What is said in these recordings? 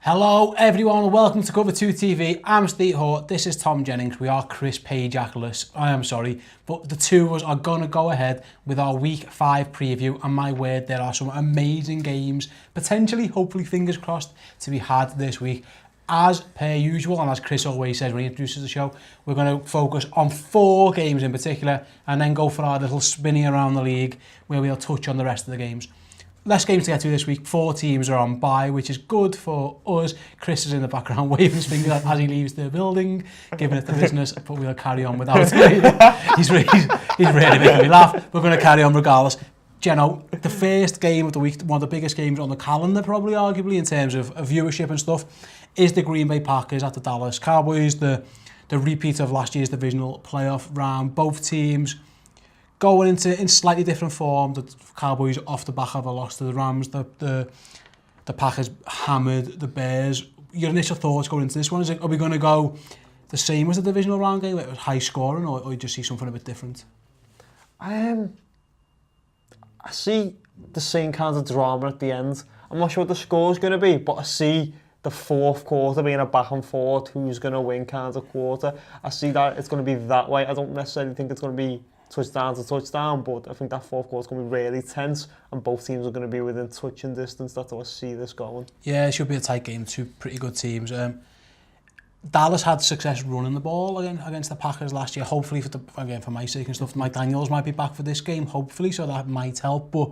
Hello everyone and welcome to Cover 2 TV. I'm Steve Hort, this is Tom Jennings. We are Chris Page-ackless. I am sorry, but the two of us are going to go ahead with our Week 5 preview, and my word, there are some amazing games, potentially, hopefully, fingers crossed, to be had this week. As per usual, and as Chris always says when he introduces the show, we're going to focus on 4 games in particular and then go for our little spinning around the league where we'll touch on the rest of the games. Less games to get to this week. 4 teams are on bye, which is good for us. Chris is in the background waving his finger as he leaves the building, giving it the business, but we'll carry on without it. He's really making me laugh. We're going to carry on regardless. Jenno, the first game of the week, one of the biggest games on the calendar probably, arguably, in terms of viewership and stuff, is the Green Bay Packers at the Dallas Cowboys, the repeat of last year's divisional playoff round. Both teams going into in slightly different form. The Cowboys off the back of a loss to the Rams. The Packers hammered the Bears. Your initial thoughts going into this one, are we going to go the same as the divisional round game, with high scoring, or you just see something a bit different? I see the same kind of drama at the end. I'm not sure what the score's going to be, but I see the fourth quarter being a back and forth, who's going to win kind of quarter. I see that it's going to be that way. I don't necessarily think it's going to be touchdown to touchdown, but I think that fourth quarter is going to be really tense and both teams are going to be within touching distance. That's how I see this going. Yeah, it should be a tight game. Two pretty good teams. Dallas had success running the ball against the Packers last year. Hopefully, for my sake and stuff, Mike Daniels might be back for this game, hopefully, so that might help. But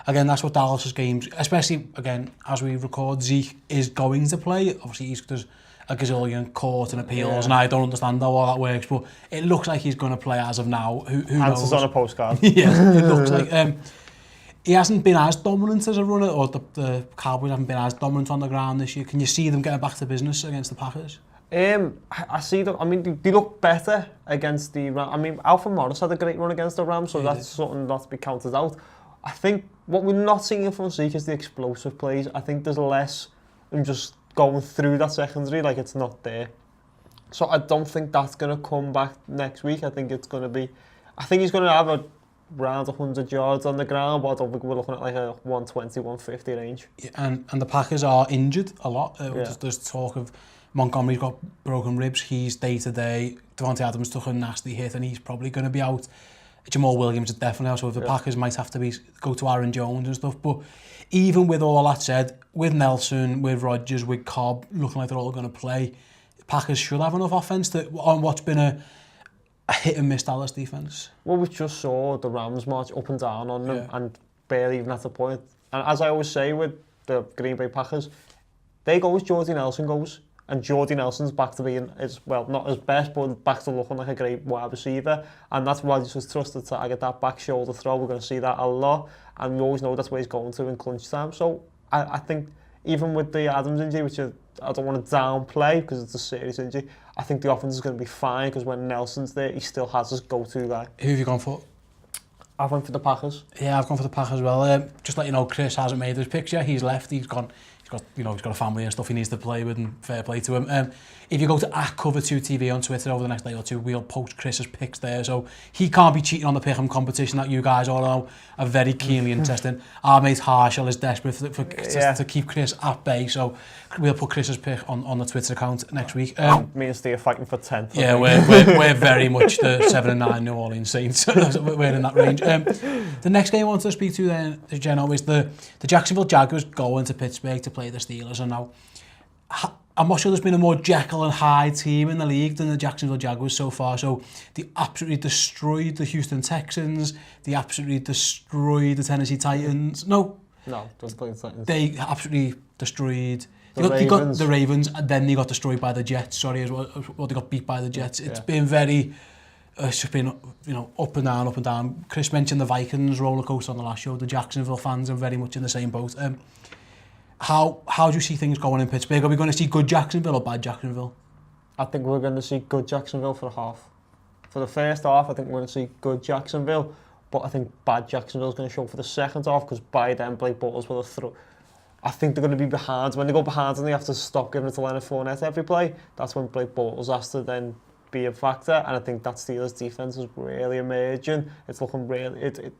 again, that's what Dallas's games, especially, again, as we record, Zeke is going to play. Obviously, there's a gazillion court and appeals, and I don't understand how all that works, but it looks like he's going to play as of now. Who knows? Answers on a postcard. Yeah, it looks like. He hasn't been as dominant as a runner, or the Cowboys haven't been as dominant on the ground this year. Can you see them getting back to business against the Packers? I see them. I mean, they look better against the Rams. I mean, Alfred Morris had a great run against the Rams, so that's something not to be counted out. I think what we're not seeing from Zeke is the explosive plays. I think there's less than just going through that secondary, like it's not there. So I don't think that's going to come back next week. I think he's going to have around 100 yards on the ground, but I don't think we're looking at like a 120, 150 range. Yeah, and the Packers are injured a lot. There's talk of Montgomery's got broken ribs. He's day-to-day. Devontae Adams took a nasty hit and he's probably going to be out. Jamal Williams is definitely out, so the Packers might have to go to Aaron Jones and stuff. But even with all that said, with Nelson, with Rodgers, with Cobb, looking like they're all going to play, Packers should have enough offense on what's been a hit and miss Dallas defense. Well, we just saw the Rams march up and down on them and barely even at the point. And as I always say with the Green Bay Packers, they go as Jordy Nelson goes. And Jordy Nelson's back to being, not his best, but back to looking like a great wide receiver. And that's why he's just trusted to get that back shoulder throw. We're going to see that a lot. And we always know that's where he's going to in crunch time. So I think even with the Adams injury, which I don't want to downplay because it's a serious injury, I think the offense is going to be fine because when Nelson's there, he still has his go-to guy. Who have you gone for? I've gone for the Packers. Yeah, I've gone for the Packers as well. Just let you know, Chris hasn't made his picture. He's left. He's got a family and stuff he needs to play with, and fair play to him. If you go to @Cover2TV on Twitter over the next day or two, we'll post Chris's picks there. So he can't be cheating on the pick'em competition that you guys all know are very keenly interested in. Our mate Harshal is desperate to keep Chris at bay, so we'll put Chris's pick on the Twitter account next week. Me and Steve are fighting for 10th. Yeah, we're very much the 7-9 New Orleans Saints. We're in that range. The next game I want to speak to then, Jenno, is the Jacksonville Jaguars going to Pittsburgh to play the Steelers. And now, I'm not sure there's been a more Jekyll and Hyde team in the league than the Jacksonville Jaguars so far. So they absolutely destroyed the Houston Texans. They absolutely destroyed the Tennessee Titans. No, don't play the Titans. They absolutely destroyed Ravens. They got the Ravens, and then they got destroyed by the Jets. Sorry, as well. They got beat by the Jets. It's been very. It's just been, up and down, up and down. Chris mentioned the Vikings roller coaster on the last show. The Jacksonville fans are very much in the same boat. How do you see things going in Pittsburgh? Are we going to see good Jacksonville or bad Jacksonville? I think we're going to see good Jacksonville for the half. For the first half, I think we're going to see good Jacksonville, but I think bad Jacksonville is going to show for the second half because by then Blake Bortles will have thrown. I think they're going to be behind. When they go behind and they have to stop giving it to Leonard Fournette every play, that's when Blake Bortles has to then be a factor. And I think that Steelers defense is really emerging. It's looking really.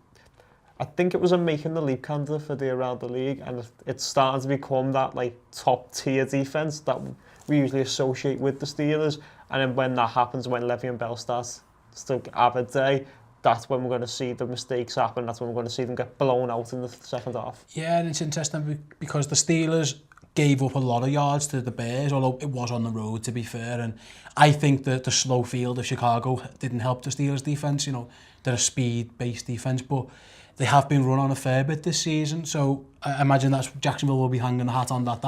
I think it was a making the leap candidate for the around the league, and it's starting to become that like top tier defense that we usually associate with the Steelers. And then when that happens, when Le'Veon Bell starts to have a day, that's when we're going to see the mistakes happen. That's when we're going to see them get blown out in the second half. Yeah, and it's interesting because the Steelers gave up a lot of yards to the Bears, although it was on the road, to be fair. And I think that the slow field of Chicago didn't help the Steelers' defence. You know, they're a speed-based defence, but they have been run on a fair bit this season. So I imagine that Jacksonville will be hanging the hat on that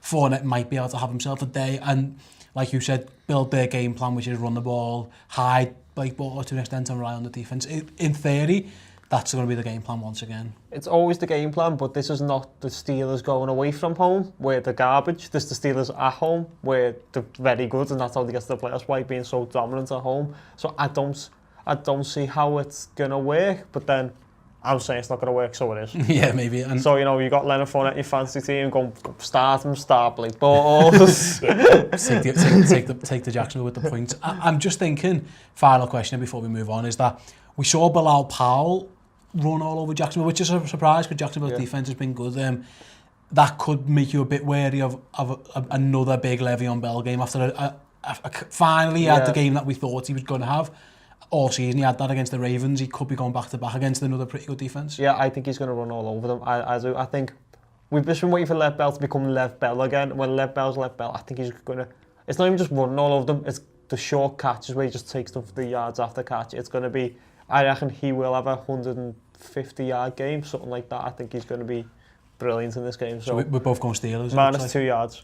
Fournette might be able to have himself a day. And like you said, build their game plan, which is run the ball, hide Blake Bortles to an extent and rely on the defence. In theory, that's going to be the game plan once again. It's always the game plan, but this is not the Steelers going away from home, where they're garbage. This is the Steelers at home, where they're very good, and that's how they get to the playoffs, by being so dominant at home. So I don't see how it's going to work, but then I'm saying it's not going to work, so it is. Yeah, maybe. And so, you know, you got Leonard Fournette, your fantasy team, go start Blake Bortles. take the Jacksonville with the points. I'm just thinking, final question before we move on, is that we saw Bilal Powell run all over Jacksonville, which is a surprise because Jacksonville's defence has been good. That could make you a bit wary of another big Le'Veon Bell game after finally he had the game that we thought he was going to have. All season he had that against the Ravens. He could be going back to back against another pretty good defence. Yeah, I think he's going to run all over them. I think we've just been waiting for Lev Bell to become Lev Bell again. When Lev Bell's Lev Bell, I think he's going to... It's not even just running all over them. It's the short catches where he just takes them for the yards after catch. It's going to be... I reckon he will have a 150-yard game, something like that. I think he's going to be brilliant in this game. So we're both going Steelers. Minus 2 yards.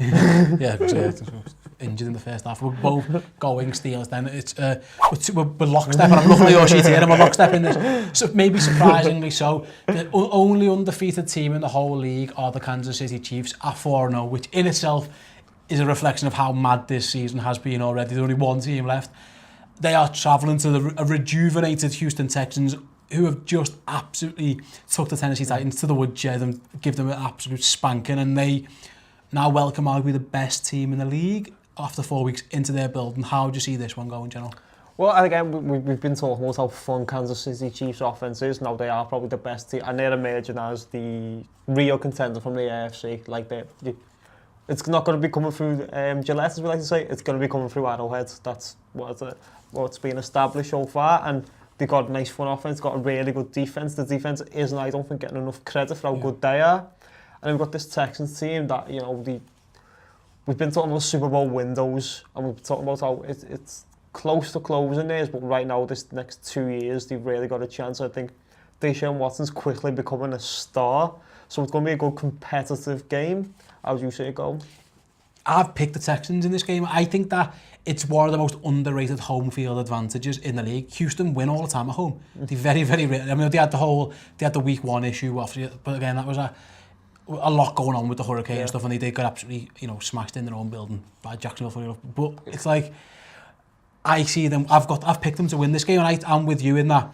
Yeah, injured in the first half. We're both going Steelers then. It's we're lockstep, and I'm looking at your sheet here and we're lockstep in this. So maybe surprisingly so. The only undefeated team in the whole league are the Kansas City Chiefs at 4-0, which in itself is a reflection of how mad this season has been already. There's only one team left. They are travelling to a rejuvenated Houston Texans, who have just absolutely took the Tennessee Titans to the woodshed and give them an absolute spanking, and they now welcome arguably the best team in the league after 4 weeks into their building. How do you see this one going, Jenno? Well, again, we've been talking about how fun Kansas City Chiefs offense is. Now they are probably the best team, and they're emerging as the real contender from the AFC. Like it's not going to be coming through Gillette, as we like to say. It's going to be coming through Arrowhead. That's what's been established so far, and they've got a nice fun offense. Got a really good defense. The defense isn't, I don't think, getting enough credit for how good they are. And we've got this Texans team that, you know, we've been talking about Super Bowl windows, and we've been talking about how it's close to closing theirs, but right now, this next 2 years, they've really got a chance. I think Deshaun Watson's quickly becoming a star, so it's going to be a good competitive game. How do you see it go? I've picked the Texans in this game. I think that it's one of the most underrated home field advantages in the league. Houston win all the time at home. They very, very rarely. I mean, they had the week one issue after, but again, that was a lot going on with the hurricane and stuff, and they did get absolutely, you know, smashed in their own building by Jacksonville, funny enough. But it's like, I see them. I've picked them to win this game, and I'm with you in that.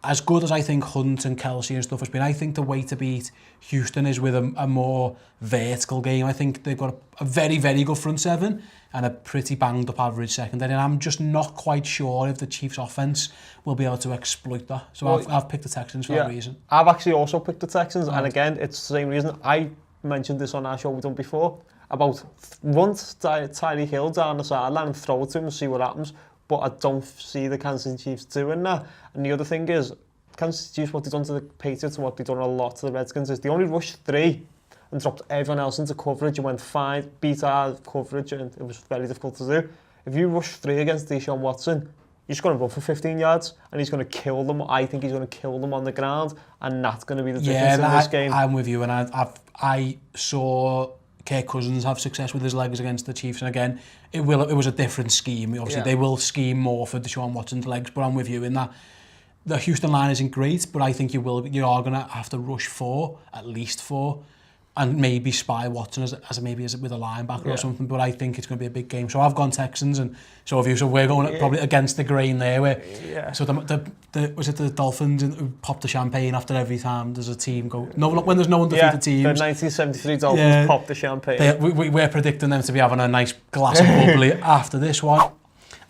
As good as I think Hunt and Kelsey and stuff has been, I think the way to beat Houston is with a more vertical game. I think they've got a very, very good front seven and a pretty banged up average secondary, and I'm just not quite sure if the Chiefs offense will be able to exploit that. So well, I've picked the Texans for that reason. I've actually also picked the Texans, and again, it's the same reason. I mentioned this on our show we've done before, about run Tyreek Hill down the sideline and throw it to him and see what happens. But I don't see the Kansas City Chiefs doing that. And the other thing is, Kansas City Chiefs, what they've done to the Patriots and what they've done a lot to the Redskins is they only rushed 3 and dropped everyone else into coverage and went 5, beat our coverage, and it was very difficult to do. If you rush 3 against Deshaun Watson, you're just going to run for 15 yards and he's going to kill them. I think he's going to kill them on the ground, and that's going to be the difference in this game. I'm with you, and I saw Kirk Cousins have success with his legs against the Chiefs, and again, it was a different scheme. Obviously, they will scheme more for Deshaun Watson's legs, but I'm with you in that the Houston line isn't great, but I think you are going to have to rush 4, at least 4, and maybe spy Watson as with a linebacker or something. But I think it's going to be a big game. So I've gone Texans, and so have you. So we're going probably against the grain there. So was it the Dolphins who popped the champagne after every time there's a team go? No, when there's no undefeated teams. The 1973 Dolphins popped the champagne. We're predicting them to be having a nice glass of bubbly after this one.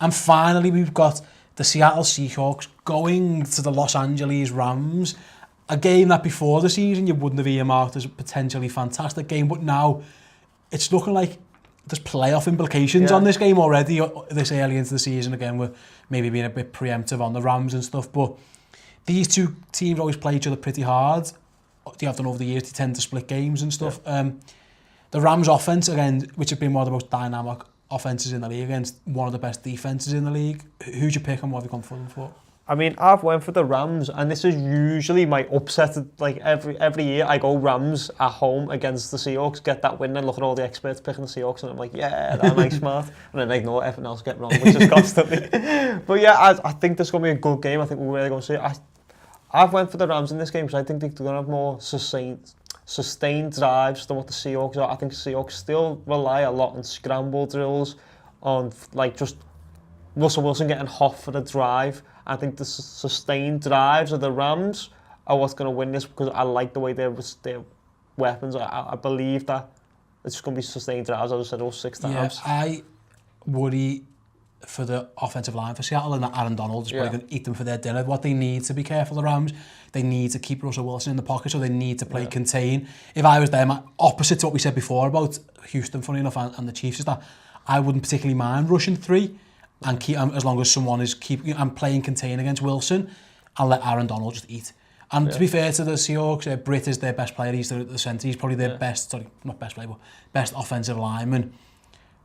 And finally, we've got the Seattle Seahawks going to the Los Angeles Rams. a game that before the season you wouldn't have earmarked as a potentially fantastic game, but now it's looking like there's playoff implications on this game already, this early into the season. Again, we're maybe being a bit preemptive on the Rams and stuff, but these two teams always play each other pretty hard. They have done over the years, they tend to split games and stuff. The Rams offense, again, which have been one of the most dynamic offenses in the league against one of the best defenses in the league. Who'd you pick and what have you gone for them for? I mean, I've went for the Rams, and this is usually my upset. Like every year, I go Rams at home against the Seahawks, get that win, and look at all the experts picking the Seahawks, and I'm like, yeah, that makes smart, and then I ignore everything else get wrong, which is constantly. But yeah, I think this is going to be a good game. I think we're really going to see it. I've went for the Rams in this game because I think they're going to have more sustained drives than what the Seahawks are. I think the Seahawks still rely a lot on scramble drills, on like just Russell Wilson getting hot for the drive. I think the sustained drives of the Rams are what's going to win this because I like the way their weapons. I believe that it's just going to be sustained drives. As I said, all 6 times. Yeah, I worry for the offensive line for Seattle and that Aaron Donald is probably going to eat them for their dinner. What they need to be careful, the Rams, they need to keep Russell Wilson in the pocket, so they need to play contain. If I was them, opposite to what we said before about Houston, funny enough, and the Chiefs, is that I wouldn't particularly mind rushing 3 and keep as long as someone is and playing contain against Wilson and let Aaron Donald just eat. And to be fair to the Seahawks, Britt is their best player. He's the centre. He's probably their best, not best player, but best offensive lineman.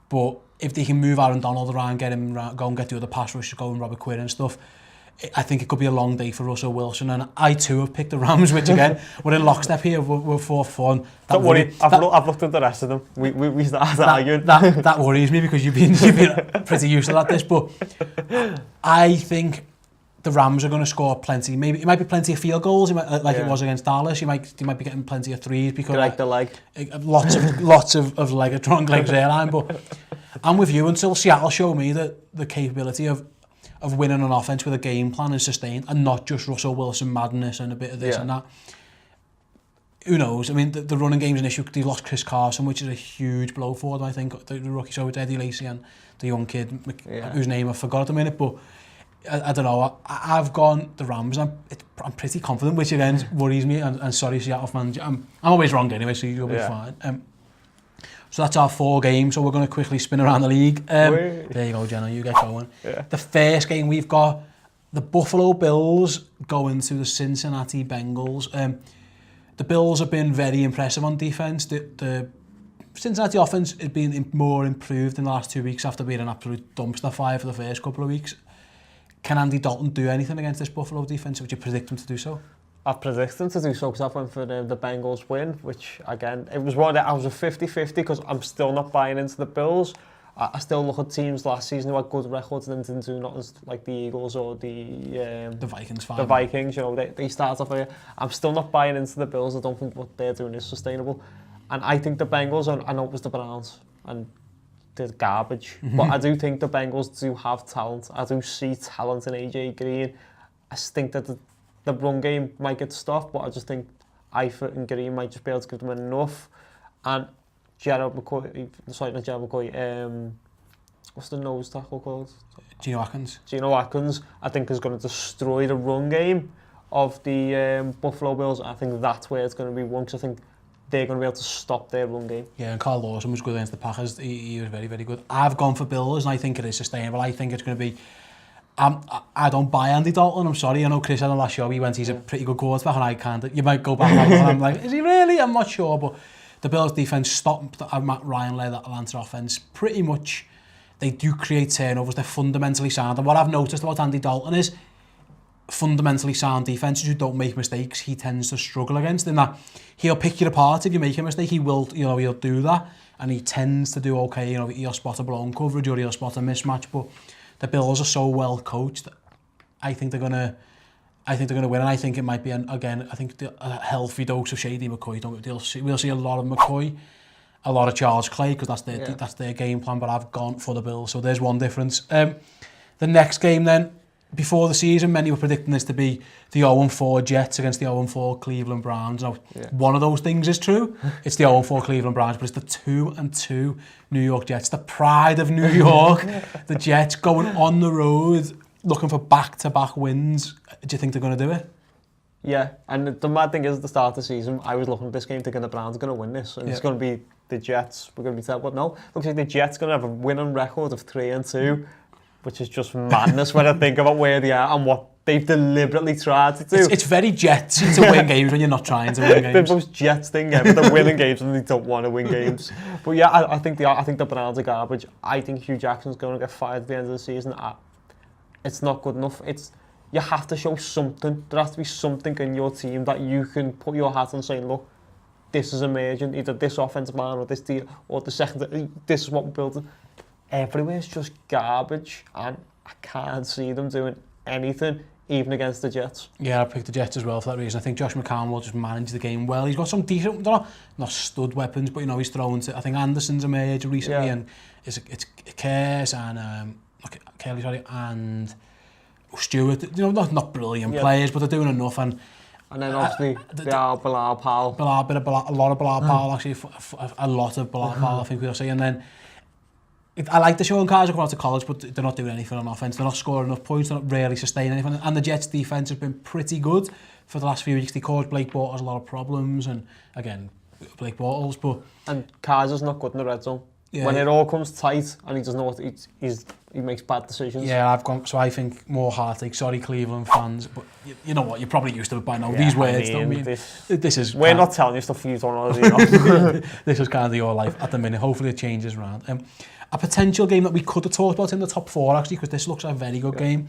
But if they can move Aaron Donald around, get him go and get the other pass rushers going, Robert Quinn and stuff, I think it could be a long day for Russell Wilson. And I too have picked the Rams, which again, we're in lockstep here. We're for fun. Don't worry, I've looked at the rest of them. We started arguing. That worries me because you've been pretty used to this. But I think the Rams are going to score plenty. Maybe it might be plenty of field goals, it was against Dallas. You might be getting plenty of threes because like the leg. Lots of leg, drunk legs airline. But I'm with you until Seattle show me that the capability of winning an offense with a game plan is sustained and not just Russell Wilson madness and a bit of this and that. Who knows? I mean, the running game's an issue. They lost Chris Carson, which is a huge blow for them, I think. The rookie, so it's Eddie Lacy and the young kid, whose name I forgot at the minute. But I don't know. I've gone the Rams. I'm pretty confident, which again worries me. And sorry, Seattle fans. I'm always wrong anyway, so you'll be fine. So that's our 4 games. So we're going to quickly spin around the league. There you go, Jenno. You get going. Yeah. The first game we've got the Buffalo Bills going to the Cincinnati Bengals. The Bills have been very impressive on defense. The Cincinnati offense has been more improved in the last 2 weeks after being an absolute dumpster fire for the first couple of weeks. Can Andy Dalton do anything against this Buffalo defense? Would you predict him to do so? I predict them to do so because I went for the Bengals win, which again, it was one that I was a 50-50 because I'm still not buying into the Bills. I still look at teams last season who had good records and didn't do nothing like the Eagles or the Vikings. The Vikings, they started off here. I'm still not buying into the Bills. I don't think what they're doing is sustainable. And I think the Bengals, I know it was the Browns and they're garbage, but I do think the Bengals do have talent. I do see talent in AJ Green. I think that the run game might get stopped, but I just think Eifert and Green might just be able to give them enough. And Gerald McCoy, what's the nose tackle called? Geno Atkins. Geno Atkins, I think, is going to destroy the run game of the Buffalo Bills. I think that's where it's going to be won, because I think they're going to be able to stop their run game. Yeah, and Carl Lawson was good against the Packers. He was very, very good. I've gone for Bills, and I think it is sustainable. I think it's going to be... I don't buy Andy Dalton, I'm sorry. I know Chris on the last show, he's a pretty good quarterback, and I can't. You might go back and I'm like, is he really? I'm not sure, but the Bills defense stopped Matt Ryan-led Atlanta offense pretty much. They do create turnovers, they're fundamentally sound, and what I've noticed about Andy Dalton is fundamentally sound defenses who don't make mistakes, he tends to struggle against, in that he'll pick you apart if you make a mistake. He'll do that, and he tends to do okay. He'll spot a blown coverage or he'll spot a mismatch, but the Bills are so well coached. I think they're gonna win, and I think it might be a healthy dose of Shady McCoy. We'll see a lot of McCoy, a lot of Charles Clay, because that's their game plan. But I've gone for the Bills, so there's one difference. The next game then, before the season, many were predicting this to be the 0-4 Jets against the 0-4 Cleveland Browns. Now, one of those things is true. It's the 0-4 Cleveland Browns, but it's the 2-2 New York Jets, the pride of New York. The Jets going on the road, looking for back-to-back wins. Do you think they're going to do it? Yeah, and the mad thing is at the start of the season, I was looking at this game thinking the Browns are going to win this, and it's going to be the Jets. We're going to be terrible. But no, looks like the Jets going to have a winning record of 3-2, which is just madness when I think about where they are and what they've deliberately tried to do. It's very Jetsy to win games when you're not trying to win games. The most Jets thing ever. They're winning games and they don't want to win games. But yeah, I think they are. I think the Browns are garbage. I think Hugh Jackson's going to get fired at the end of the season. It's not good enough. You have to show something. There has to be something in your team that you can put your hat on and say, look, this is emerging. Either this offensive line or this deal or the second. This is what we're building. Everywhere's just garbage, and I can't see them doing anything, even against the Jets. Yeah, I picked the Jets as well for that reason. I think Josh McCown will just manage the game well. He's got some decent, not stud weapons, but he's thrown to. I think Anderson's emerged recently, and it's Curse and Kelly, sorry, and Stewart. Not brilliant players, but they're doing enough. And then obviously they are Bilal Powell. A lot of Bilal Powell actually, a lot of Bilal Powell, I think we'll say, and then. I like the showing cards going out to college, but they're not doing anything on offense. They're not scoring enough points. They're not really sustaining anything. And the Jets' defense has been pretty good for the last few weeks. They caused Blake Bortles a lot of problems, and again, Blake Bortles. And Kaiser's not good in the red zone. Yeah, when it all comes tight and he doesn't know what he makes bad decisions. Yeah, so I think more heartache. Sorry, Cleveland fans, but you know what? You're probably used to it by now. These words don't mean this is. We're not telling you stuff you don't know. This is kind of your life at the minute. Hopefully, it changes around. A potential game that we could have talked about in the top 4, actually, because this looks a very good game.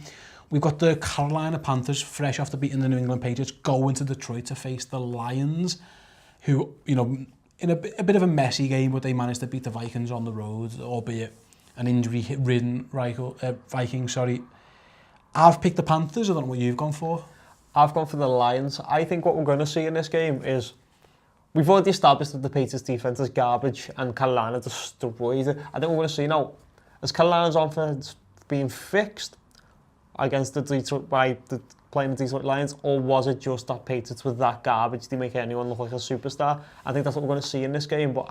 We've got the Carolina Panthers, fresh after beating the New England Patriots, going to Detroit to face the Lions, who, in a bit of a messy game, but they managed to beat the Vikings on the road, albeit an injury-ridden Vikings, sorry. I've picked the Panthers. I don't know what you've gone for. I've gone for the Lions. I think what we're going to see in this game is we've already established that the Patriots defense is garbage and Carolina destroyed it. I think we're going to see now, is Carolina's offense being fixed against the Detroit by playing the Detroit Lions, or was it just that Patriots with that garbage they make anyone look like a superstar? I think that's what we're going to see in this game. But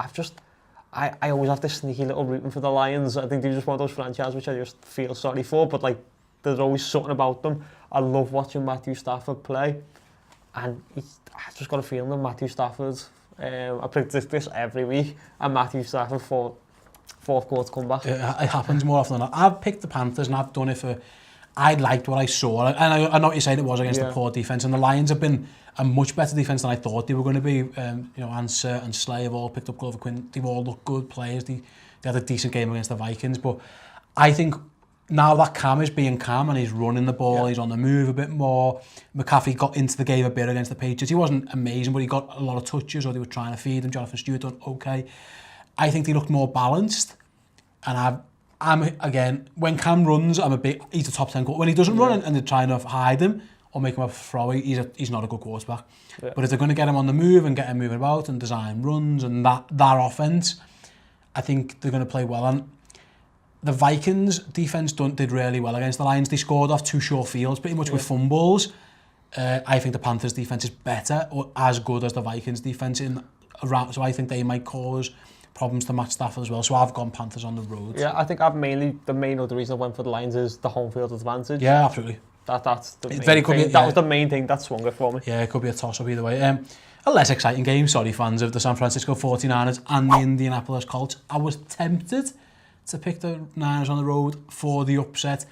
I always have this sneaky little rooting for the Lions. I think they're just one of those franchises which I just feel sorry for. But there's always something about them. I love watching Matthew Stafford play. And I've just got a feeling that Matthew Stafford, I predict this every week, and Matthew Stafford for fourth quarter comeback. It happens more often than not. I've picked the Panthers and I've done it for, I liked what I saw. And I know what you're saying, it was against the poor defence, and the Lions have been a much better defence than I thought they were going to be. Answer and Slay have all picked up Glover Quinn. They've all looked good players. They had a decent game against the Vikings, but I think now that Cam is being Cam and he's running the ball, he's on the move a bit more. McCaffrey got into the game a bit against the Patriots. He wasn't amazing, but he got a lot of touches, or they were trying to feed him. Jonathan Stewart done okay. I think they looked more balanced. And I'm again, when Cam runs, he's a top 10 quarterback. When he doesn't run and they're trying to hide him or make him a throw, he's not a good quarterback. Yeah. But if they're going to get him on the move and get him moving about and design runs and that offense, I think they're going to play well. And the Vikings defense did really well against the Lions. They scored off 2 short fields, pretty much with fumbles. I think the Panthers defense is better or as good as the Vikings defense so I think they might cause problems to Matt Stafford as well. So I've gone Panthers on the road. Yeah, I think the main other reason I went for the Lions is the home field advantage. Yeah, absolutely. That's the main thing. That was the main thing that swung it for me. Yeah, it could be a toss-up either way. A less exciting game, sorry, fans of the San Francisco 49ers and the Indianapolis Colts. I was tempted to pick the Niners on the road for the upset,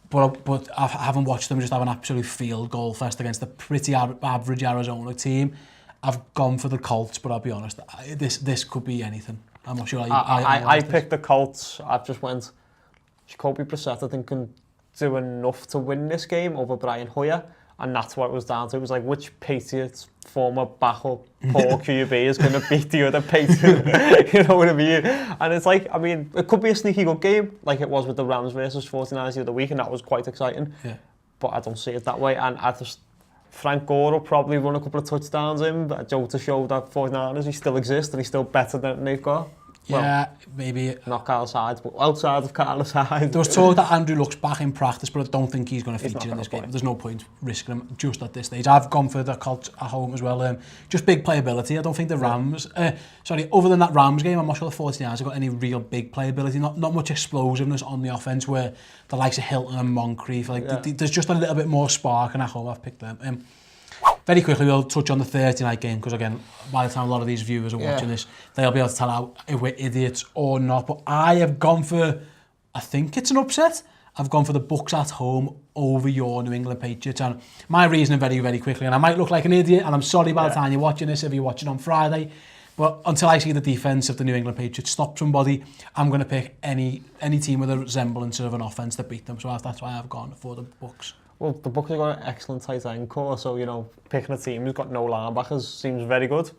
but I haven't watched them just have an absolute field goal fest against a pretty average Arizona team. I've gone for the Colts, but I'll be honest, this could be anything. I'm not sure. I picked the Colts. I've just went Jacoby Brissett, I think, can do enough to win this game over Brian Hoyer, and that's what it was down to. It was like, which Patriots former backup poor QB is going to beat the other Patriot? You know what I mean? And it's like, I mean, it could be a sneaky good game, like it was with the Rams versus 49ers the other week, and that was quite exciting. Yeah. But I don't see it that way, and Frank Gore will probably run a couple of touchdowns in, to show that 49ers, he still exists and he's still better than they've got. Yeah, maybe. Not Carlos Hyde, but outside of Carlos Hyde. There was talk that Andrew Luck's back in practice, but I don't think he's going to feature in this game. There's no point risking him just at this stage. I've gone for the Colts at home as well. Just big playability. I don't think the Rams... other than that Rams game, I'm not sure the 49ers have got any real big playability. Not much explosiveness on the offense where the likes of Hilton and Moncrief, there's just a little bit more spark, and at home I've picked them. very quickly we'll touch on the Thursday night game, because again, by the time a lot of these viewers are watching this, they'll be able to tell out if we're idiots or not. But I have gone for, I think it's an upset. I've gone for the Bucks at home over your New England Patriots. And my reasoning very, very quickly, and I might look like an idiot, and I'm sorry by the time you're watching this, if you're watching on Friday, but until I see the defence of the New England Patriots stop somebody, I'm going to pick any team with a resemblance of an offence to beat them. So that's why I've gone for the Bucks. Well, the Bucks have got an excellent tight end core, so, you know, picking a team who's got no linebackers seems very good.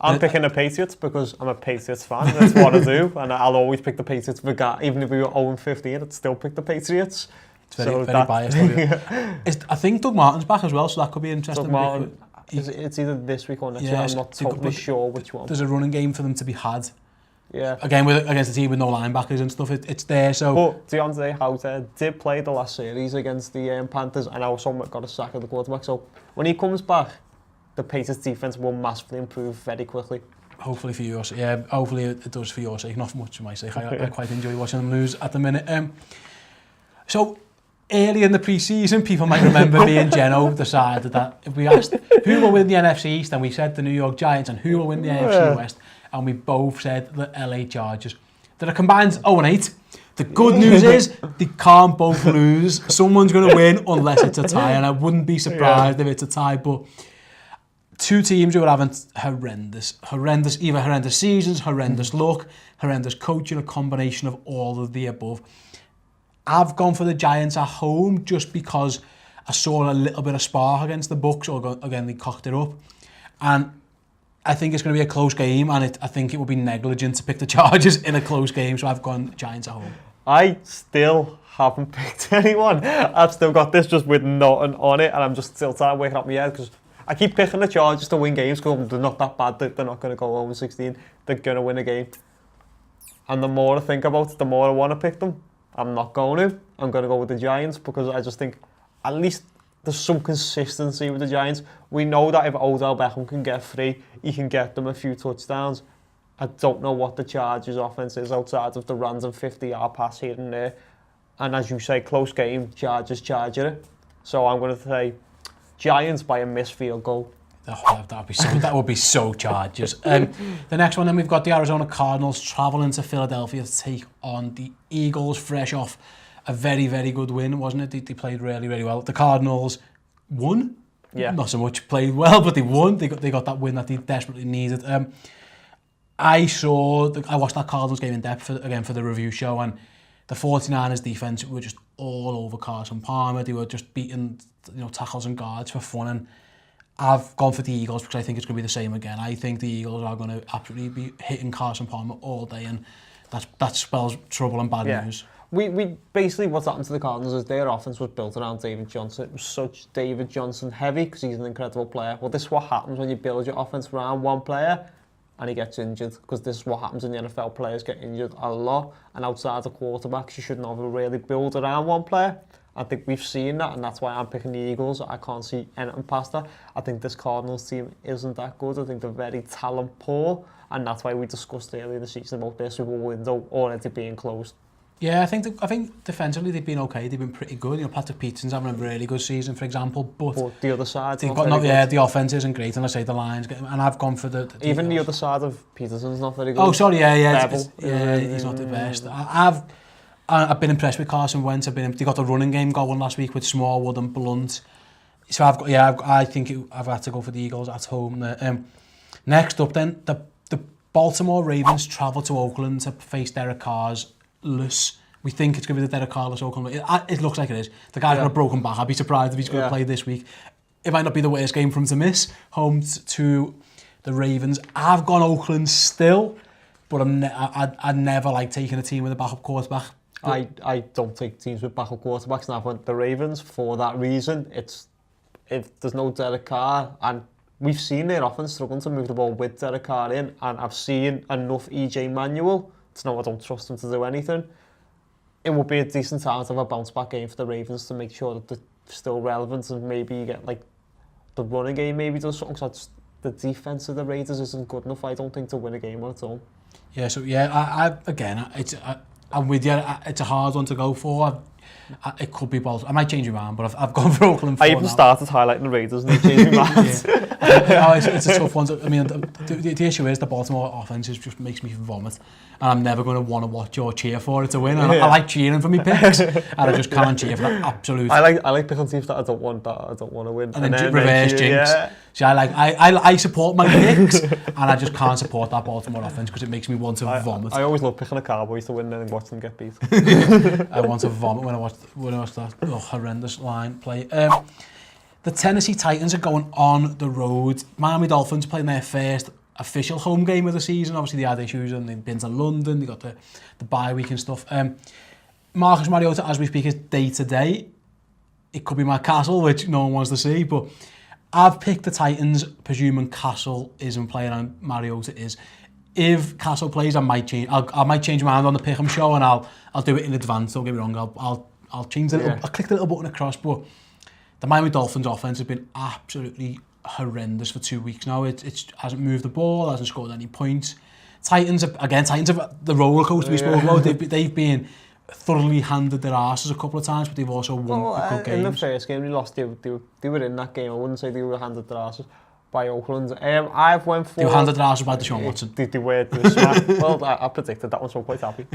I'm picking the Patriots because I'm a Patriots fan. That's what I do, and I'll always pick the Patriots. Even if we were 0-15, I'd still pick the Patriots. It's very biased. I think Doug Martin's back as well, so that could be interesting. Doug Martin, it's either this week or next week. I'm not totally sure which one. There's a running game for them to be had. Yeah. Again, against a team with no linebackers and stuff, it's there. So. But DeAndre Howard did play the last series against the Panthers, and also got a sack of the quarterback. So when he comes back, the Patriots defense will massively improve very quickly. Hopefully for your sake. Yeah, hopefully it does for your sake, not much for my sake. I quite enjoy watching them lose at the minute. So early in the pre-season, people might remember me and Jenno decided that if we asked who will win the NFC East, and we said the New York Giants, and who will win the AFC West, and we both said the LA Chargers. They're a combined 0-8. The good news is they can't both lose. Someone's going to win unless it's a tie, and I wouldn't be surprised if it's a tie. But two teams who are having either horrendous seasons, horrendous luck, horrendous coaching, a combination of all of the above. I've gone for the Giants at home just because I saw a little bit of spark against the Bucks, or again, they cocked it up. And I think it's going to be a close game, and I think it would be negligent to pick the Chargers in a close game, so I've gone Giants at home. I still haven't picked anyone. I've still got this just with nothing on it, and I'm just still trying to wake up my head, because I keep picking the Chargers to win games because they're not that bad. They're not going to go 0-16. They're going to win a game. And the more I think about it, the more I want to pick them. I'm not going to. I'm going to go with the Giants because I just think at least there's some consistency with the Giants. We know that if Odell Beckham can get free, he can get them a few touchdowns. I don't know what the Chargers' offense is outside of the random 50-yard pass here and there. And as you say, close game, Chargers charger it. So I'm going to say Giants by a missed field goal. That would be so Chargers. The next one, then we've got the Arizona Cardinals travelling to Philadelphia to take on the Eagles, fresh off a very, very good win, wasn't it? They played really, really well. The Cardinals won. Yeah. Not so much played well, but they won. They got that win that they desperately needed. I watched that Cardinals game in depth for the review show, and the 49ers defense were just all over Carson Palmer. They were just beating, tackles and guards for fun, and I've gone for the Eagles because I think it's going to be the same again. I think the Eagles are going to absolutely be hitting Carson Palmer all day, and that spells trouble and bad news. We basically, what's happened to the Cardinals is their offense was built around David Johnson. It was such David Johnson heavy because he's an incredible player. Well, this is what happens when you build your offense around one player and he gets injured, because this is what happens in the NFL. Players get injured a lot, and outside of quarterbacks, you should never really build around one player. I think we've seen that, and that's why I'm picking the Eagles. I can't see anything past that. I think this Cardinals team isn't that good. I think they're very talent poor, and that's why we discussed earlier this season about their Super Bowl window already being closed. Yeah, I think defensively they've been okay. They've been pretty good. Patrick Peterson's having a really good season, for example. But the other side, the offense isn't great, and I say the lines. And I've gone for the even the other side of Peterson's not very good. Oh, sorry, he's not the best. I've been impressed with Carson Wentz. They got the running game going last week with Smallwood and Blunt. So I think I've had to go for the Eagles at home. Next up, then the Baltimore Ravens travel to Oakland to face Derek Carr's. We think it's going to be the Derek Carr-less Oakland. It looks like it is. The guy's got a broken back. I'd be surprised if he's going to play this week. It might not be the worst game for him to miss. Home to the Ravens. I've gone Oakland still, but I'd never like taking a team with a backup quarterback. I don't take teams with backup quarterbacks, and I've went the Ravens for that reason. If there's no Derek Carr, and we've seen their offense struggling to move the ball with Derek Carr in, and I've seen enough EJ Manuel to know I don't trust him to do anything. It would be a decent time to have a bounce back game for the Ravens to make sure that they're still relevant, and maybe you get like the running game maybe does something, because the defense of the Raiders isn't good enough, I don't think, to win a game on its own. Yeah, so I'm with you. It's a hard one to go for. it could be Baltimore. I might change my mind, but I've gone for Oakland 4 I even started highlighting the Raiders and they changed my mind. It's a tough one. I mean, the issue is the Baltimore offense just makes me vomit, and I'm never going to want to watch or cheer for it to win. And I like cheering for me picks, and I just can't cheer for that absolute. I like picking teams that I don't want to win. And then reverse jinx. Yeah. See, I support my picks, and I just can't support that Baltimore offense because it makes me want to vomit. I always love picking the Cowboys to win and then watch them get beat. I want to vomit when I watch that horrendous line play. The Tennessee Titans are going on the road. Miami Dolphins playing their first official home game of the season. Obviously, they had issues and they've been to London. They got the bye week and stuff. Marcus Mariota, as we speak, is day to day. It could be Matt Castle, which no one wants to see, but I've picked the Titans, presuming Castle isn't playing and Mariota is. If Castle plays, I might change. I might change my mind on the Pick'em show, and I'll do it in advance. Don't get me wrong. I'll change the little. I'll click the little button across. But the Miami Dolphins offense has been absolutely horrendous for 2 weeks now. It hasn't moved the ball, hasn't scored any points. Titans have the roller coaster we spoke about. They've been thoroughly handed their asses a couple of times, but they've also won good games. In the first game they lost, they were in that game. I wouldn't say they were handed their asses by Oakland. I've went for... They were handed their asses by Deshaun Watson. They were smack. Well, I predicted that one, so I'm quite happy.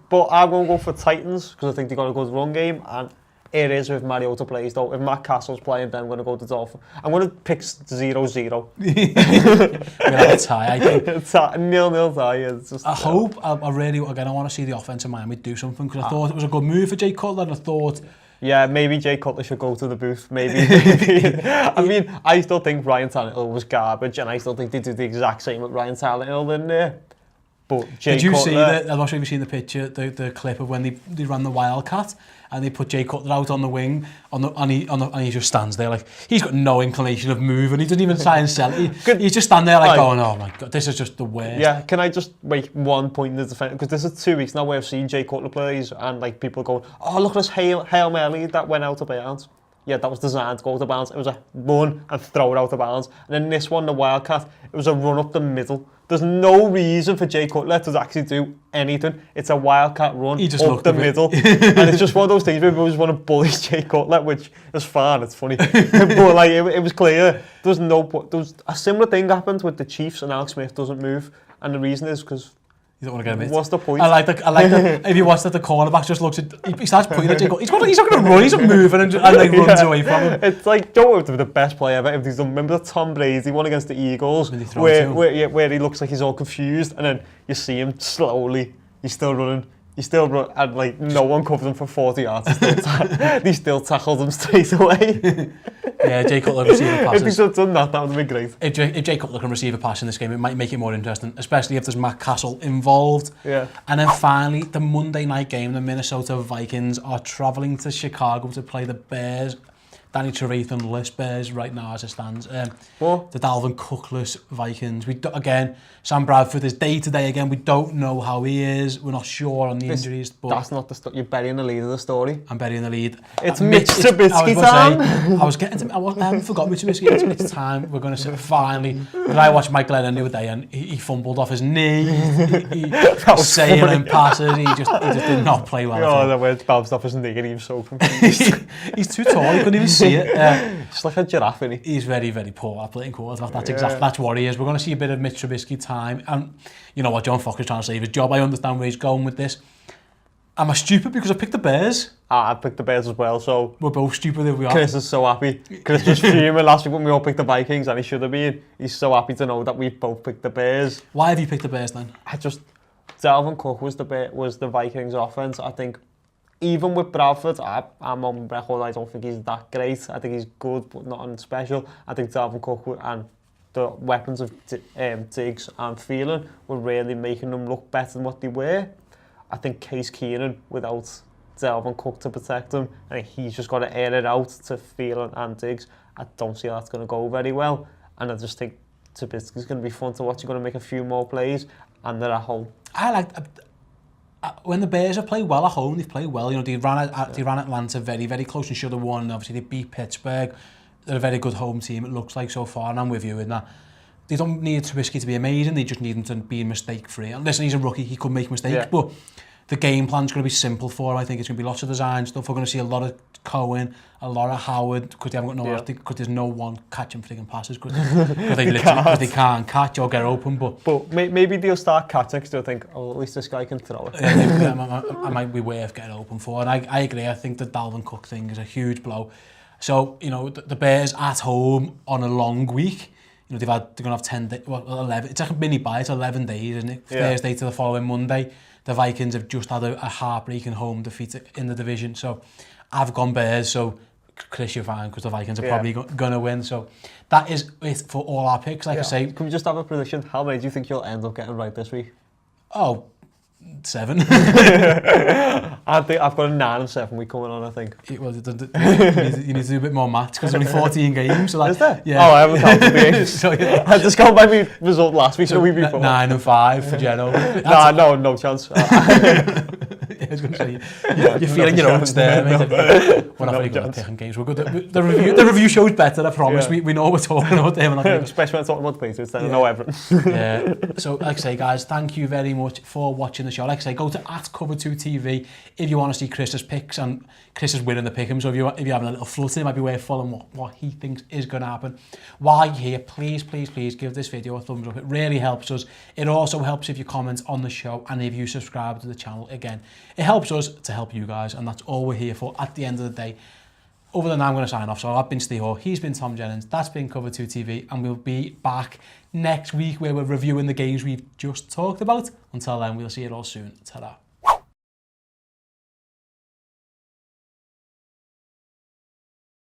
But I'm going to go for Titans, because I think they've got a good run game, and it is with Mariota plays, though. If Matt Castle's playing, then I'm going to go to Dolphins. I'm going to pick 0-0. We're going to have a tie, I think. 0-0 tie, yeah. It's just, I hope, I really, again, I want to see the offense in Miami do something, because I thought it was a good move for Jay Cutler, and I thought... Yeah, maybe Jay Cutler should go to the booth, maybe. I mean, I still think Ryan Tannehill was garbage, and I still think they did the exact same with Ryan Tannehill in there. But Jay Did you Cutler, see that? I'm not sure if you've seen the picture, the clip of when they ran the Wildcat, and they put Jay Cutler out on the wing, and he just stands there like he's got no inclination of moving. He doesn't even try and sell it. He's just standing there like going, "Oh my god, this is just the worst." Yeah, can I just make 1 point in the defense? Because this is 2 weeks now where I've seen Jay Cutler plays, and like people going, "Oh, look at this Hail Mary that went out of bounds." Yeah, that was designed to go out of bounds. It was a run and throw it out of bounds. And then this one, the Wildcat, it was a run up the middle. There's no reason for Jay Cutler to actually do anything. It's a Wildcat run up the middle. And it's just one of those things where people just want to bully Jay Cutler, which is fine, it's funny. But like, it was clear. There was a similar thing happened with the Chiefs, and Alex Smith doesn't move. And the reason is because... You don't want to get him hit. What's the point? I like that. If you watch that, the cornerback just looks at. He starts pointing at Jay Cutler. He's not going to run. He's not moving and like runs away from him. It's like Joe would be the best player ever. If he's done, remember the Tom Brady one against the Eagles, where he looks like he's all confused, and then you see him slowly. He's still running. And like no one covers him for 40 yards. He still tackled him straight away. Yeah, Jay Cutler receiving passes. If he's done that, that would have been great. If Jay Cutler can receive a pass in this game, it might make it more interesting, especially if there's Matt Castle involved. Yeah. And then finally, the Monday night game, the Minnesota Vikings are travelling to Chicago to play the Bears. Danny Trevathan-less Bears right now as it stands. The Dalvin Cook-less Vikings. Again, Sam Bradford is day-to-day again. We don't know how he is. We're not sure on the injuries. But that's not the story. You're burying the lead of the story. I'm burying the lead. It's Mitch Trubisky time. I haven't forgot Mitch Trubisky. It's time. We're going to sit finally. But I watched Mike Glennon the other day and he fumbled off his knee. He sailing passes. He just did not play well. Oh, the way it bounced off his knee and he was so confused. He's too tall. He couldn't even see it. It's like a giraffe, isn't he? He's very, very poor at playing quarterback. That's what he is. We're going to see a bit of Mitch Trubisky time. And you know what, John Fox is trying to save his job. I understand where he's going with this. Am I stupid because I picked the Bears? I picked the Bears as well, so... We're both stupid if we are. Chris is so happy. Chris was fuming last week when we all picked the Vikings, and he should have been. He's so happy to know that we both picked the Bears. Why have you picked the Bears then? Dalvin Cook was the Vikings offense. I think even with Bradford, I'm on record, I don't think he's that great. I think he's good, but not special. I think Dalvin Cook and the weapons of Diggs and Thielen were really making them look better than what they were. I think Case Keenum, without Dalvin Cook to protect him, and he's just got to air it out to Thielen and Diggs. I don't see how that's going to go very well. And I just think Trubisky's going to be fun to watch. He's going to make a few more plays, and they're at home. I like... when the Bears have played well at home, they've played well. You know, they ran Atlanta very, very close and should have won. Obviously, they beat Pittsburgh. They're a very good home team, it looks like so far, and I'm with you in that. They don't need Trubisky to be amazing, they just need him to be mistake-free. And listen, he's a rookie, he could make mistakes, but the game plan's going to be simple for him. I think it's going to be lots of design stuff. We're going to see a lot of Cohen, a lot of Howard, because they haven't got no because there's no one catching frigging passes because they can't catch or get open. But maybe they'll start catching because they'll think, oh, at least this guy can throw it. I might be worth getting open for. And I agree. I think the Dalvin Cook thing is a huge blow. So, you know, the Bears at home on a long week. You know, they're going to have 10 days, 11. It's like a mini bye. It's 11 days, isn't it? Yeah. Thursday to the following Monday. The Vikings have just had a heartbreaking home defeat in the division. So I've gone Bears. So Chris, you're fine because the Vikings are probably going to win. So that is it for all our picks. Like I say, can we just have a prediction? How many do you think you'll end up getting right this week? Oh, 7. I think I've got a 9 and 7 week coming on, I think. Well, you need to do a bit more maths because there's only 14 games. So is there? Yeah. Oh, I haven't counted the games. So, yeah. I just got my result last week, so we before. 9 and 5 for Jenno. No chance. I was going to say, you're feeling your own there, mate. We're not very good at picking games. We're good. The review shows better, I promise. Yeah. We know what we're talking about there. Especially when I'm talking about the Patriots, then I know everything. Yeah. So, like I say, guys, thank you very much for watching the show. Like I say, go to @Cover2TV if you want to see Chris's picks, and Chris is winning the pick'em. So if you're having a little flutter, it might be worth following what he thinks is going to happen. While you're here, please give this video a thumbs up. It really helps us. It also helps if you comment on the show and if you subscribe to the channel. Again, it helps us to help you guys, and that's all we're here for at the end of the day. Other than that, I'm going to sign off. So I've been Ste Hall, he's been Tom Jennings, that's been Cover2TV, and we'll be back next week where we're reviewing the games we've just talked about. Until then, we'll see you all soon. Ta-ra.